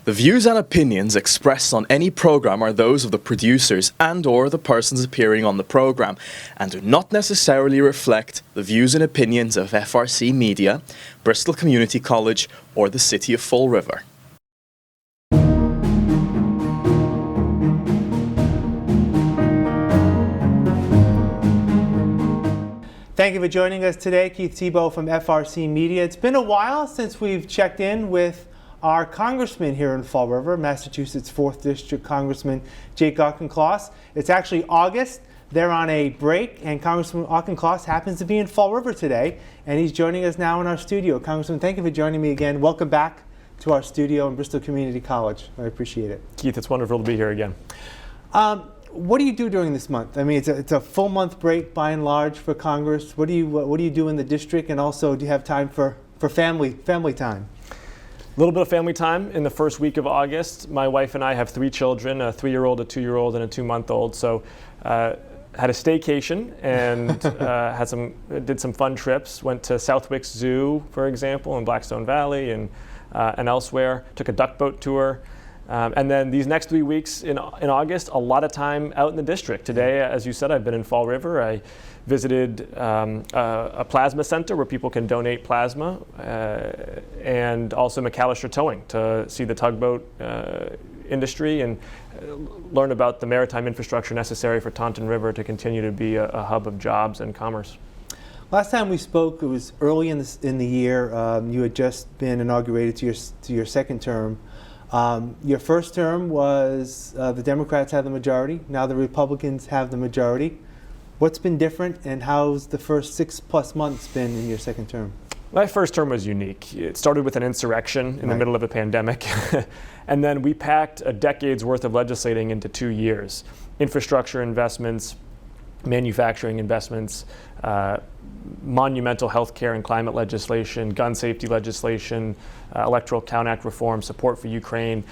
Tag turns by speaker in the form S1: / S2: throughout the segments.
S1: The views and opinions expressed on any program are those of the producers and/or the persons appearing on the program and do not necessarily reflect the views and opinions of FRC Media, Bristol Community College, or the City of Fall River.
S2: Thank you for joining us today. Keith Tebow from FRC Media. It's been a while since we've checked in with our congressman here in Fall River, Massachusetts 4th District Congressman Jake Auchincloss. It's actually August. They're on a break, and Congressman Auchincloss happens to be in Fall River today, and he's joining us now in our studio. Congressman, thank you for joining me again. Welcome back to our studio in Bristol Community College. I appreciate it.
S3: Keith, it's wonderful to be here again.
S2: What do you do during this month? I mean, it's a full month break by and large for Congress. What do you do in the district, and also do you have time for family time?
S3: A little bit of family time in the first week of August. My wife and I have 3 children, a 3-year-old, a 2-year-old, and a 2-month-old. So had a staycation and did some fun trips. Went to Southwick Zoo, for example, in Blackstone Valley and elsewhere. Took a duck boat tour. And then these next 3 weeks in August, a lot of time out in the district. Today, as you said, I've been in Fall River. I visited a plasma center where people can donate plasma, and also McAllister Towing to see the tugboat industry and learn about the maritime infrastructure necessary for Taunton River to continue to be a hub of jobs and commerce.
S2: Last time we spoke, it was early in the year. You had just been inaugurated to your second term. Your first term was the Democrats had the majority. Now the Republicans have the majority. What's been different, and how's the first 6+ months been in your second term?
S3: My first term was unique. It started with an insurrection in the middle of a pandemic, and then we packed a decade's worth of legislating into 2 years. Infrastructure investments, manufacturing investments, monumental healthcare and climate legislation, gun safety legislation, Electoral Count Act reform, support for Ukraine.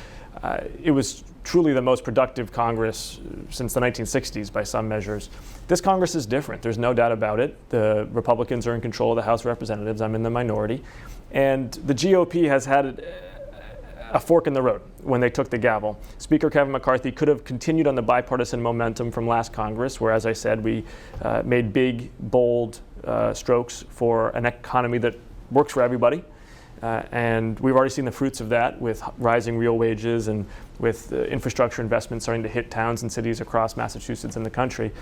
S3: It was truly the most productive Congress since the 1960s by some measures. This Congress is different. There's no doubt about it. The Republicans are in control of the House of Representatives. I'm in the minority. And the GOP has had a fork in the road when they took the gavel. Speaker Kevin McCarthy could have continued on the bipartisan momentum from last Congress, where, as I said, we made big, bold strokes for an economy that works for everybody. And we've already seen the fruits of that with rising real wages and with infrastructure investments starting to hit towns and cities across Massachusetts and the country.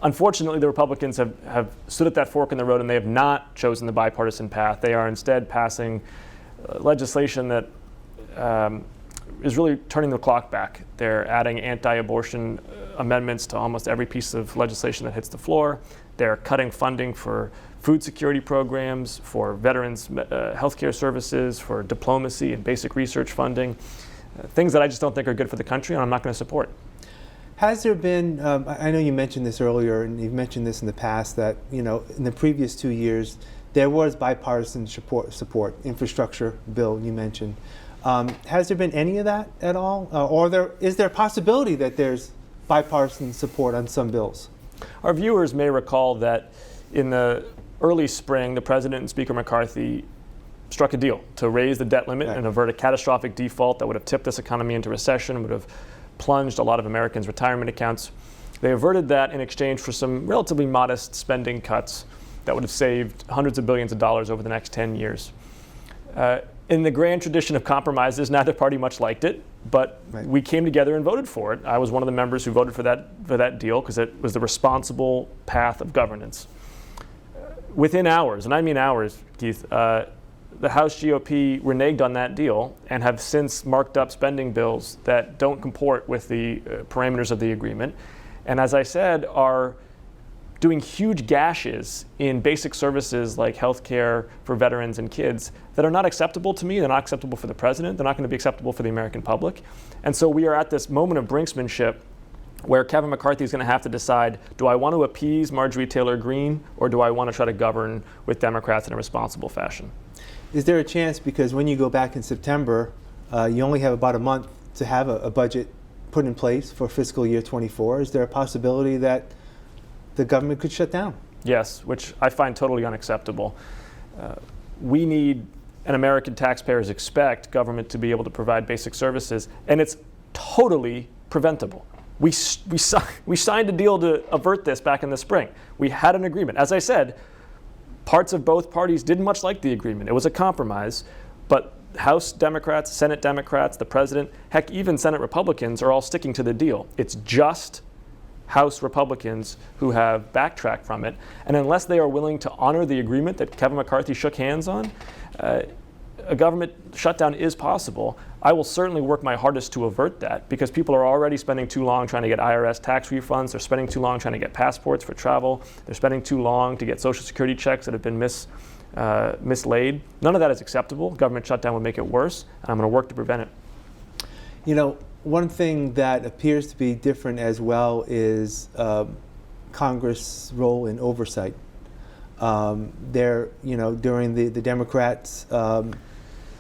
S3: Unfortunately, the Republicans have stood at that fork in the road, and they have not chosen the bipartisan path. They are instead passing legislation that is really turning the clock back. They're adding anti-abortion amendments to almost every piece of legislation that hits the floor. They're cutting funding for food security programs, for veterans healthcare services, for diplomacy and basic research funding, things that I just don't think are good for the country, and I'm not going to support.
S2: Has there been, I know you mentioned this earlier, and you've mentioned this in the past, that in the previous 2 years, there was bipartisan support, infrastructure bill you mentioned. Has there been any of that at all? Or is there a possibility that there's bipartisan support on some bills?
S3: Our viewers may recall that in the early spring, the President and Speaker McCarthy struck a deal to raise the debt limit and avert a catastrophic default that would have tipped this economy into recession, would have plunged a lot of Americans' retirement accounts. They averted that in exchange for some relatively modest spending cuts that would have saved hundreds of billions of dollars over the next 10 years. In the grand tradition of compromises, neither party much liked it, but we came together and voted for it. I was one of the members who voted for that deal because it was the responsible path of governance. Within hours, and I mean hours, Keith, the House GOP reneged on that deal and have since marked up spending bills that don't comport with the parameters of the agreement. And as I said, are doing huge gashes in basic services like healthcare for veterans and kids that are not acceptable to me. They're not acceptable for the president. They're not going to be acceptable for the American public. And so we are at this moment of brinksmanship where Kevin McCarthy is going to have to decide, do I want to appease Marjorie Taylor Greene, or do I want to try to govern with Democrats in a responsible fashion?
S2: Is there a chance, because when you go back in September, you only have about a month to have a budget put in place for fiscal year 24, is there a possibility that the government could shut down?
S3: Yes, which I find totally unacceptable. We need and American taxpayers expect government to be able to provide basic services, and it's totally preventable. We signed a deal to avert this back in the spring. We had an agreement. As I said, parts of both parties didn't much like the agreement. It was a compromise, but House Democrats, Senate Democrats, the president, heck, even Senate Republicans are all sticking to the deal. It's just House Republicans who have backtracked from it. And unless they are willing to honor the agreement that Kevin McCarthy shook hands on, a government shutdown is possible. I will certainly work my hardest to avert that, because people are already spending too long trying to get IRS tax refunds. They're spending too long trying to get passports for travel. They're spending too long to get Social Security checks that have been mislaid. None of that is acceptable. Government shutdown would make it worse, and I'm going to work to prevent it.
S2: You know, one thing that appears to be different as well is Congress' role in oversight. During the Democrats'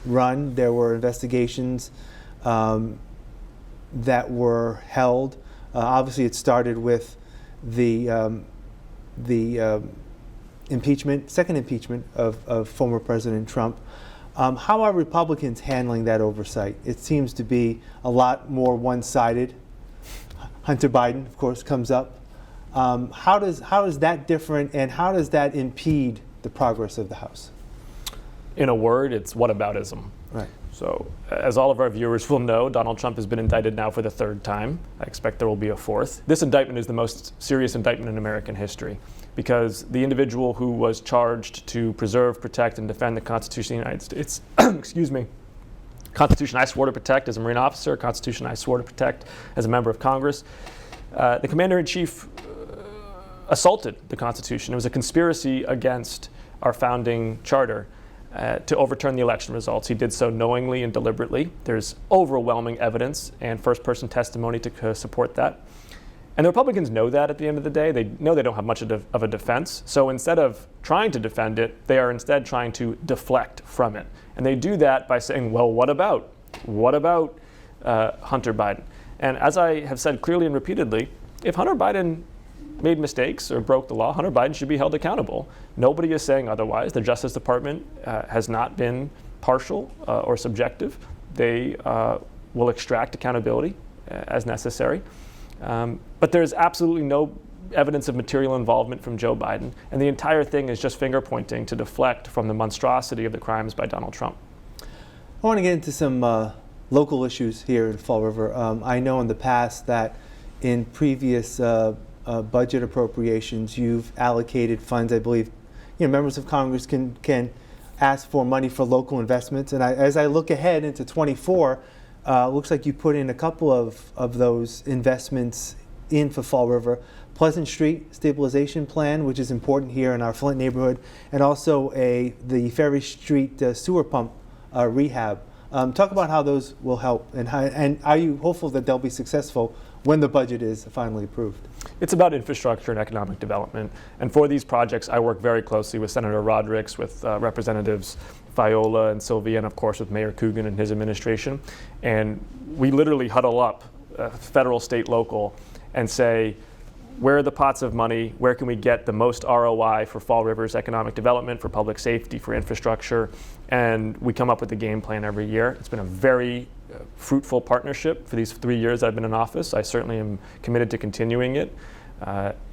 S2: run, there were investigations that were held. Obviously, it started with the second impeachment of former President Trump. How are Republicans handling that oversight? It seems to be a lot more one-sided. Hunter Biden, of course, comes up. How is that different, and how does that impede the progress of the House?
S3: In a word, it's whataboutism.
S2: Right.
S3: So, as all of our viewers will know, Donald Trump has been indicted now for the third time. I expect there will be a fourth. This indictment is the most serious indictment in American history, because the individual who was charged to preserve, protect, and defend the Constitution of the United States, excuse me, Constitution I swore to protect as a Marine officer, Constitution I swore to protect as a member of Congress. The Commander-in-Chief assaulted the Constitution. It was a conspiracy against our founding charter to overturn the election results. He did so knowingly and deliberately. There's overwhelming evidence and first-person testimony to support that. And the Republicans know that at the end of the day. They know they don't have much of a defense. So instead of trying to defend it, they are instead trying to deflect from it. And they do that by saying, well, what about Hunter Biden? And as I have said clearly and repeatedly, if Hunter Biden made mistakes or broke the law, Hunter Biden should be held accountable. Nobody is saying otherwise. The Justice Department has not been partial or subjective. They will extract accountability as necessary. But there's absolutely no evidence of material involvement from Joe Biden, and the entire thing is just finger pointing to deflect from the monstrosity of the crimes by Donald Trump.
S2: I want to get into some local issues here in Fall River. I know in the past that in previous budget appropriations, you've allocated funds. I believe, members of Congress can ask for money for local investments. And as I look ahead into 24, looks like you put in a couple of those investments in for Fall River. Pleasant Street stabilization plan, which is important here in our Flint neighborhood, and also the Ferry Street sewer pump rehab. Talk about how those will help, and are you hopeful that they'll be successful when the budget is finally approved? It's
S3: about infrastructure and economic development. And for these projects, I work very closely with Senator Rodericks, with Representatives Viola and Sylvia, and of course with Mayor Coogan and his administration. And we literally huddle up, federal, state, local, and say, where are the pots of money? Where can we get the most ROI for Fall River's economic development, for public safety, for infrastructure? And we come up with a game plan every year. It's been a very fruitful partnership for these 3 years I've been in office. I certainly am committed to continuing it.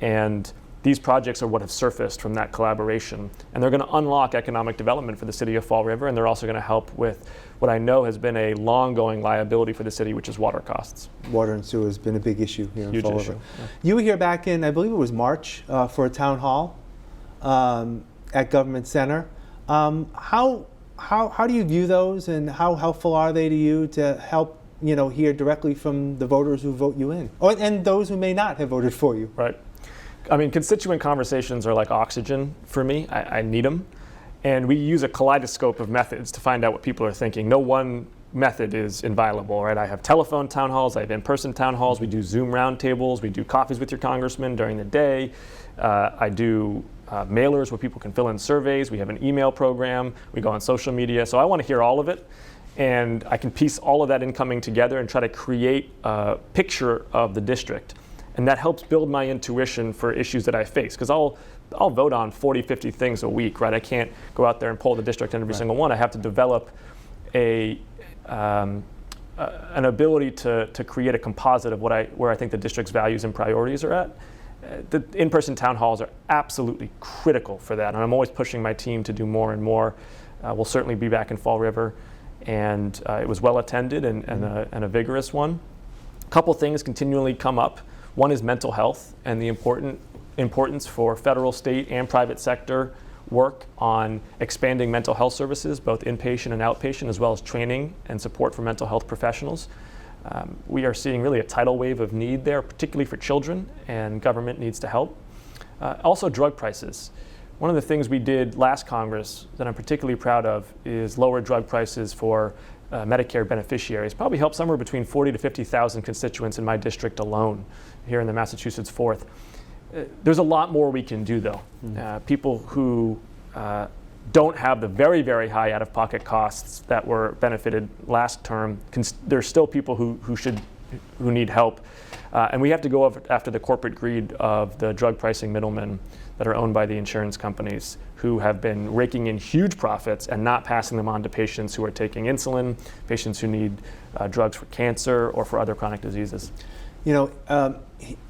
S3: And these projects are what have surfaced from that collaboration. And they're going to unlock economic development for the city of Fall River, and they're also going to help with what I know has been a long-going liability for the city, which is water costs. Water and sewer has been a big issue here in Fall River. Yeah. You were here back in, I believe it was March, for a town hall at Government Center. How do you view those, and how helpful are they to you to help hear directly from the voters who vote you in, and those who may not have voted for you? Right. I mean, constituent conversations are like oxygen for me. I need them. And we use a kaleidoscope of methods to find out what people are thinking. No one method is inviolable, right? I have telephone town halls, I have in-person town halls, we do Zoom roundtables, we do coffees with your congressman during the day. I do mailers where people can fill in surveys. We have an email program. We go on social media. So I want to hear all of it. And I can piece all of that incoming together and try to create a picture of the district. And that helps build my intuition for issues that I face. Because I'll I'll vote on 40, 50 things a week, right? I can't go out there and poll the district on every single one. I have to develop an ability to create a composite of where I think the district's values and priorities are at. The in-person town halls are absolutely critical for that, and I'm always pushing my team to do more and more. We'll certainly be back in Fall River, and it was well attended and a vigorous one. A couple things continually come up. One is mental health and the importance for federal, state, and private sector work on expanding mental health services, both inpatient and outpatient, as well as training and support for mental health professionals. We are seeing really a tidal wave of need there, particularly for children, and government needs to help. Also, drug prices. One of the things we did last Congress that I'm particularly proud of is lower drug prices for Medicare beneficiaries. Probably helped somewhere between 40 to 50,000 constituents in my district alone here in the Massachusetts 4th. There's a lot more we can do, though. People who don't have the very, very high out-of-pocket costs that were benefited last term, there's still people who need help. And we have to go after the corporate greed of the drug pricing middlemen that are owned by the insurance companies, who have been raking in huge profits and not passing them on to patients who are taking insulin, patients who need drugs for cancer or for other chronic diseases.
S2: You know,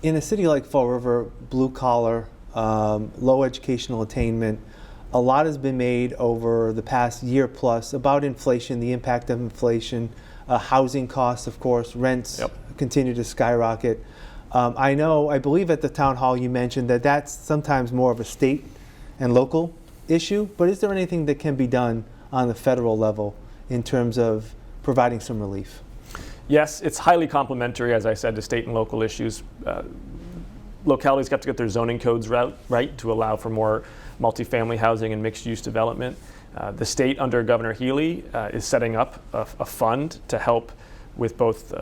S2: in a city like Fall River, blue collar, low educational attainment, a lot has been made over the past year plus about inflation, the impact of inflation, housing costs, of course, rents continue to skyrocket. I believe at the town hall you mentioned that that's sometimes more of a state and local issue, but is there anything that can be done on the federal level in terms of providing some relief?
S3: Yes, it's highly complementary, as I said, to state and local issues. Localities have to get their zoning codes right to allow for more multifamily housing and mixed-use development. The state, under Governor Healy, is setting up a fund to help with both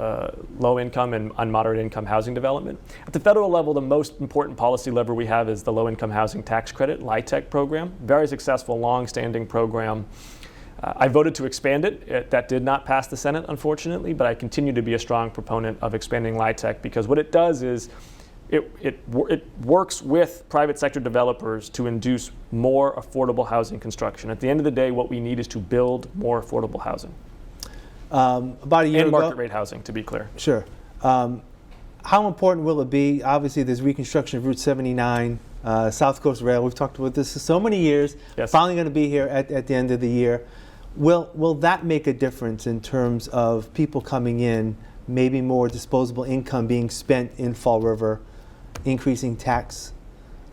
S3: low-income and moderate-income housing development. At the federal level, the most important policy lever we have is the Low-Income Housing Tax Credit, LIHTC program. Very successful, long-standing program. I voted to expand it. That did not pass the Senate, unfortunately, but I continue to be a strong proponent of expanding LIHTC because what it does is it works with private sector developers to induce more affordable housing construction. At the end of the day, what we need is to build more affordable housing.
S2: About a year
S3: and
S2: ago,
S3: market rate housing, to be clear.
S2: Sure. How important will it be? Obviously, there's reconstruction of Route 79, South Coast Rail. We've talked about this for so many years.
S3: Yes.
S2: Finally going to be here at the end of the year. Will that make a difference in terms of people coming in, maybe more disposable income being spent in Fall River, increasing tax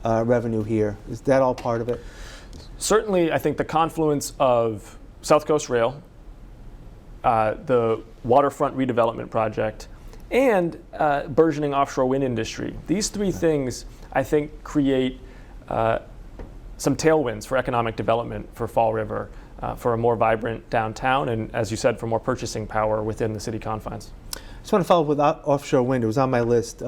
S2: revenue here? Is that all part of it?
S3: Certainly, I think the confluence of South Coast Rail, the waterfront redevelopment project, and burgeoning offshore wind industry. These three things, I think, create some tailwinds for economic development for Fall River, for a more vibrant downtown, and as you said, for more purchasing power within the city confines.
S2: I just want to follow up with offshore wind. It was on my list.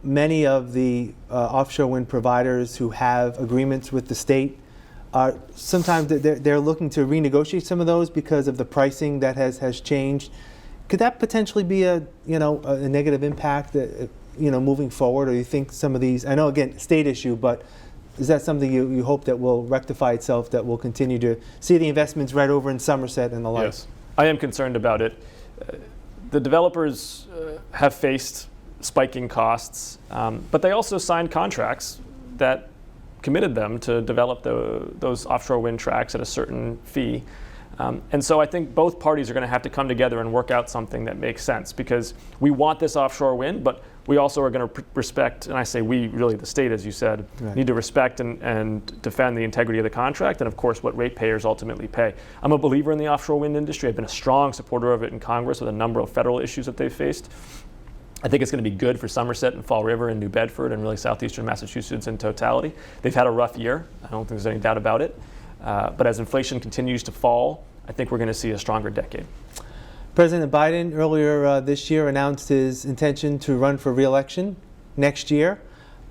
S2: Many of the offshore wind providers who have agreements with the state are sometimes they're looking to renegotiate some of those because of the pricing that has changed. Could that potentially be a negative impact moving forward, or you think some of these? I know again state issue, but is that something you hope that will rectify itself? That will continue to see the investments right over in Somerset and the like?
S3: Yes, I am concerned about it. The developers have faced spiking costs, but they also signed contracts that committed them to develop those offshore wind tracks at a certain fee. And so I think both parties are going to have to come together and work out something that makes sense, because we want this offshore wind, but we also are going to respect, and I say we, really the state, as you said,
S2: right,
S3: need to respect and defend the integrity of the contract and, of course, what ratepayers ultimately pay. I'm a believer in the offshore wind industry. I've been a strong supporter of it in Congress with a number of federal issues that they've faced. I think it's going to be good for Somerset and Fall River and New Bedford and really southeastern Massachusetts in totality. They've had a rough year. I don't think there's any doubt about it. But as inflation continues to fall, I think we're going to see a stronger decade.
S2: President Biden earlier this year announced his intention to run for re-election next year.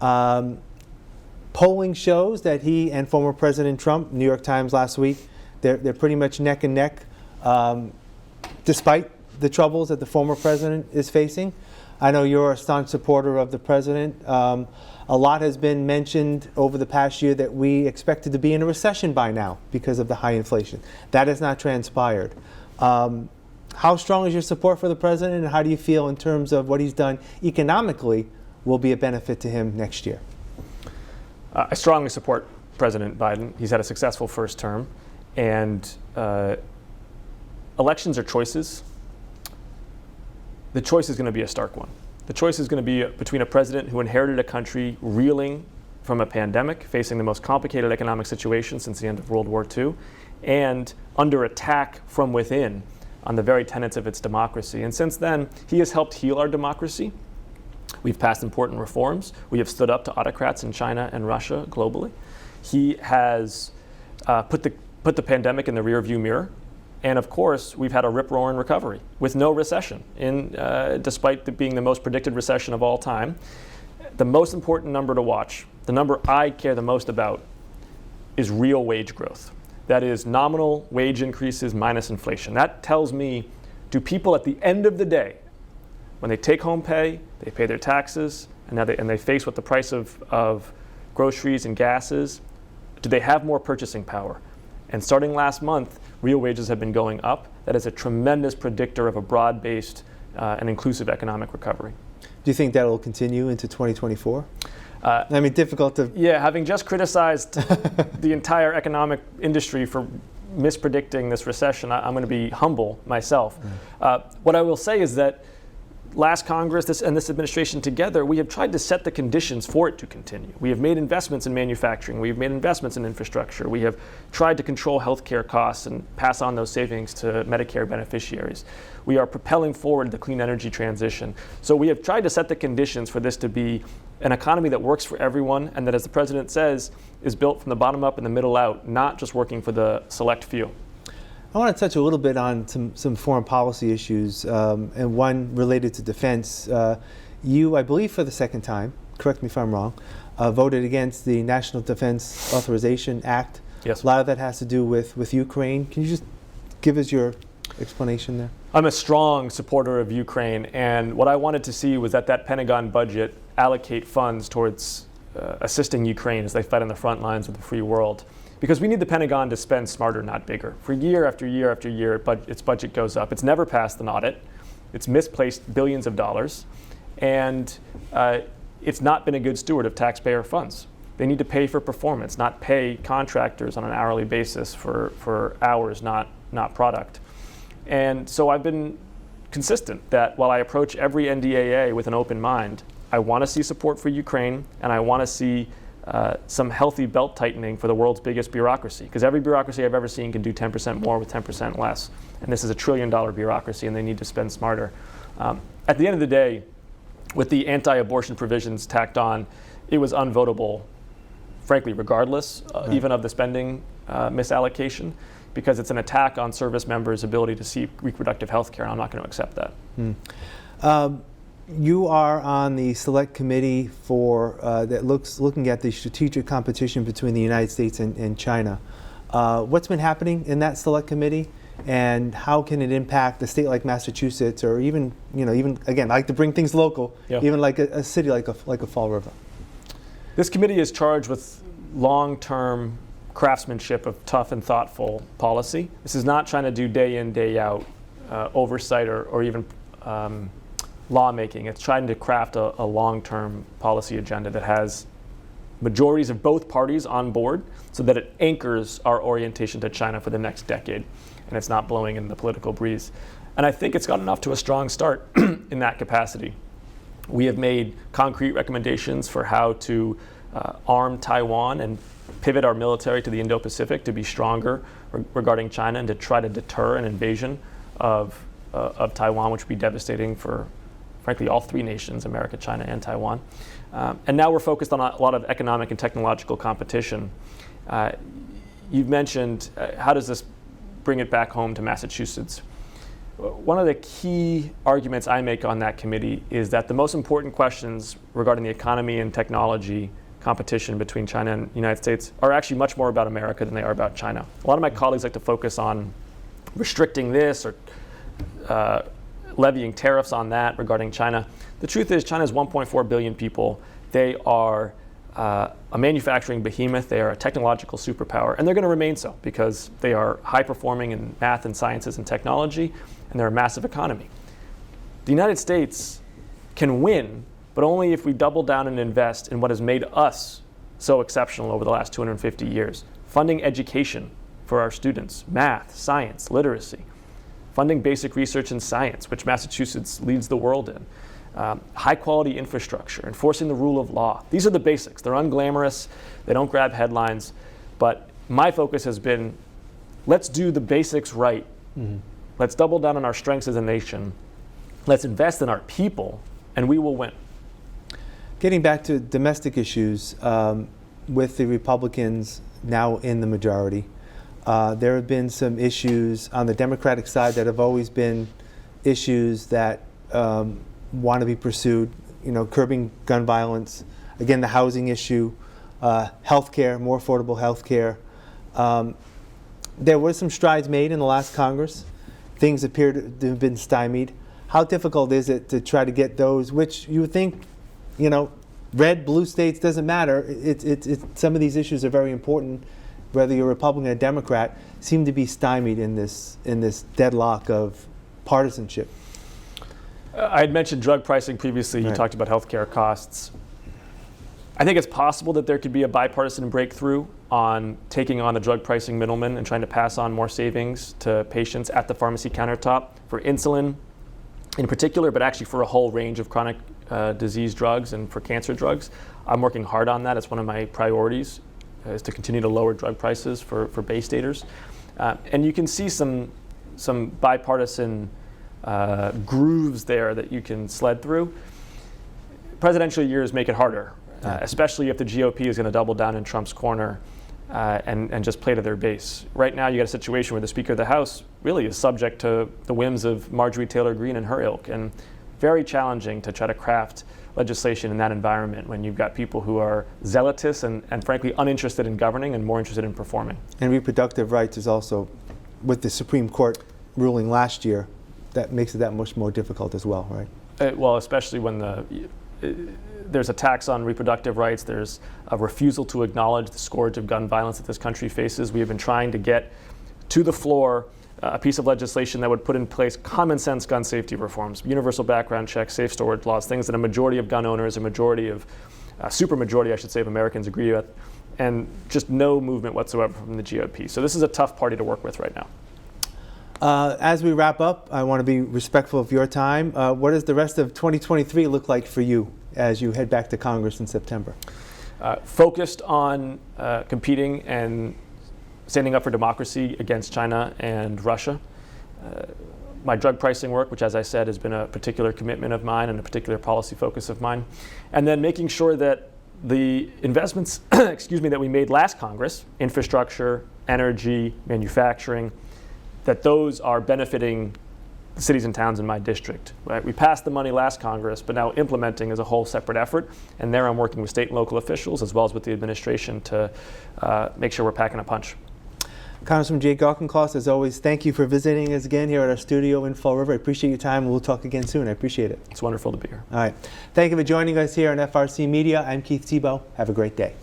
S2: Polling shows that he and former President Trump, New York Times last week, they're pretty much neck and neck, despite the troubles that the former president is facing. I know you're a staunch supporter of the president. A lot has been mentioned over the past year that we expected to be in a recession by now because of the high inflation. That has not transpired. How strong is your support for the president, and how do you feel in terms of what he's done economically will be a benefit to him next year?
S3: I strongly support President Biden. He's had a successful first term, and elections are choices. The choice is going to be a stark one. The choice is going to be between a president who inherited a country reeling from a pandemic, facing the most complicated economic situation since the end of World War II, and under attack from within on the very tenets of its democracy. And since then, he has helped heal our democracy. We've passed important reforms. We have stood up to autocrats in China and Russia globally. He has put the pandemic in the rearview mirror. And of course, we've had a rip-roaring recovery with no recession, despite being the most predicted recession of all time. The most important number to watch, the number I care the most about, is real wage growth. That is nominal wage increases minus inflation. That tells me, do people at the end of the day, when they take home pay, they pay their taxes, and they face what the price of groceries and gas is, do they have more purchasing power? And starting last month, real wages have been going up. That is a tremendous predictor of a broad-based and inclusive economic recovery.
S2: Do you think that will continue into 2024? I mean, difficult to...
S3: Yeah, having just criticized the entire economic industry for mispredicting this recession, I'm going to be humble myself. What I will say is that last Congress and this administration together, we have tried to set the conditions for it to continue. We have made investments in manufacturing. We have made investments in infrastructure. We have tried to control healthcare costs and pass on those savings to Medicare beneficiaries. We are propelling forward the clean energy transition. So we have tried to set the conditions for this to be an economy that works for everyone, and that, as the president says, is built from the bottom up and the middle out, not just working for the select few.
S2: I want to touch a little bit on some foreign policy issues, and one related to defense. You, I believe for the second time, correct me if I'm wrong, voted against the National Defense Authorization Act.
S3: Yes.
S2: A lot of that has to do with Ukraine. Can you just give us your explanation there?
S3: I'm a strong supporter of Ukraine, and what I wanted to see was that Pentagon budget allocate funds towards assisting Ukraine as they fight on the front lines of the free world. Because we need the Pentagon to spend smarter, not bigger. For year after year after year, its budget goes up. It's never passed an audit. It's misplaced billions of dollars. And it's not been a good steward of taxpayer funds. They need to pay for performance, not pay contractors on an hourly basis for hours, not product. And so I've been consistent that while I approach every NDAA with an open mind, I want to see support for Ukraine, and I want to see some healthy belt tightening for the world's biggest bureaucracy, because every bureaucracy I've ever seen can do 10% more with 10% less. And this is a $1 trillion bureaucracy, and they need to spend smarter. At the end of the day, with the anti-abortion provisions tacked on, it was unvotable, frankly, regardless, even of the spending misallocation, because it's an attack on service members' ability to seek reproductive health care, and I'm not going to accept that.
S2: You are on the select committee for looking at the strategic competition between the United States and China. What's been happening in that select committee, and how can it impact a state like Massachusetts, or even again, I like to bring things local, even like a city like a Fall River?
S3: This committee is charged with long-term craftsmanship of tough and thoughtful policy. This is not trying to do day in, day out oversight or even lawmaking. It's trying to craft a long-term policy agenda that has majorities of both parties on board so that it anchors our orientation to China for the next decade, and it's not blowing in the political breeze. And I think it's gotten off to a strong start in that capacity. We have made concrete recommendations for how to arm Taiwan and pivot our military to the Indo-Pacific to be stronger regarding China and to try to deter an invasion of Taiwan, which would be devastating for, frankly, all three nations, America, China, and Taiwan. And now we're focused on a lot of economic and technological competition. You've mentioned, how does this bring it back home to Massachusetts? One of the key arguments I make on that committee is that the most important questions regarding the economy and technology competition between China and the United States are actually much more about America than they are about China. A lot of my colleagues like to focus on restricting this or levying tariffs on that regarding China. The truth is China is 1.4 billion people. They are a manufacturing behemoth. They are a technological superpower, and they're going to remain so because they are high performing in math and sciences and technology, and they're a massive economy. The United States can win, but only if we double down and invest in what has made us so exceptional over the last 250 years. Funding education for our students, math, science, literacy. Funding basic research in science, which Massachusetts leads the world in. High quality infrastructure, enforcing the rule of law. These are the basics. They're unglamorous, they don't grab headlines, but my focus has been, let's do the basics right. Mm-hmm. Let's double down on our strengths as a nation. Let's invest in our people, and we will win.
S2: Getting back to domestic issues, with the Republicans now in the majority, there have been some issues on the Democratic side that have always been issues that want to be pursued, curbing gun violence, again, the housing issue, healthcare, more affordable healthcare. There were some strides made in the last Congress. Things appear to have been stymied. How difficult is it to try to get those, which you would think, red, blue states, doesn't matter. Some of these issues are very important, whether you're Republican or Democrat, seem to be stymied in this deadlock of partisanship.
S3: I had mentioned drug pricing previously. You talked about healthcare costs. I think it's possible that there could be a bipartisan breakthrough on taking on the drug pricing middleman and trying to pass on more savings to patients at the pharmacy countertop for insulin in particular, but actually for a whole range of chronic disease drugs and for cancer drugs. I'm working hard on that. It's one of my priorities, is to continue to lower drug prices for Bay Staters. And you can see some bipartisan grooves there that you can sled through. Presidential years make it harder, especially if the GOP is going to double down in Trump's corner and just play to their base. Right now, you got a situation where the Speaker of the House really is subject to the whims of Marjorie Taylor Greene and her ilk, and very challenging to try to craft legislation in that environment when you've got people who are zealotous and frankly uninterested in governing and more interested in performing. And
S2: reproductive rights is also, with the Supreme Court ruling last year, that makes it that much more difficult as well, right?
S3: Well, especially when there's a tax on reproductive rights, there's a refusal to acknowledge the scourge of gun violence that this country faces. We have been trying to get to the floor a piece of legislation that would put in place common sense gun safety reforms, universal background checks, safe storage laws, things that a majority of gun owners, super majority, I should say, of Americans agree with, and just no movement whatsoever from the GOP. So this is a tough party to work with right now.
S2: As we wrap up, I want to be respectful of your time. What does the rest of 2023 look like for you as you head back to Congress in September?
S3: Focused on competing and standing up for democracy against China and Russia. My drug pricing work, which, as I said, has been a particular commitment of mine and a particular policy focus of mine. And then making sure that the investments that we made last Congress, infrastructure, energy, manufacturing, that those are benefiting the cities and towns in my district. Right? We passed the money last Congress, but now implementing is a whole separate effort. And there I'm working with state and local officials as well as with the administration to make sure we're packing a punch.
S2: Congressman Jake Auchincloss, as always, thank you for visiting us again here at our studio in Fall River. I appreciate your time. We'll talk again soon. I appreciate it.
S3: It's wonderful to be here.
S2: All right. Thank you for joining us here on FRC Media. I'm Keith Tebow. Have a great day.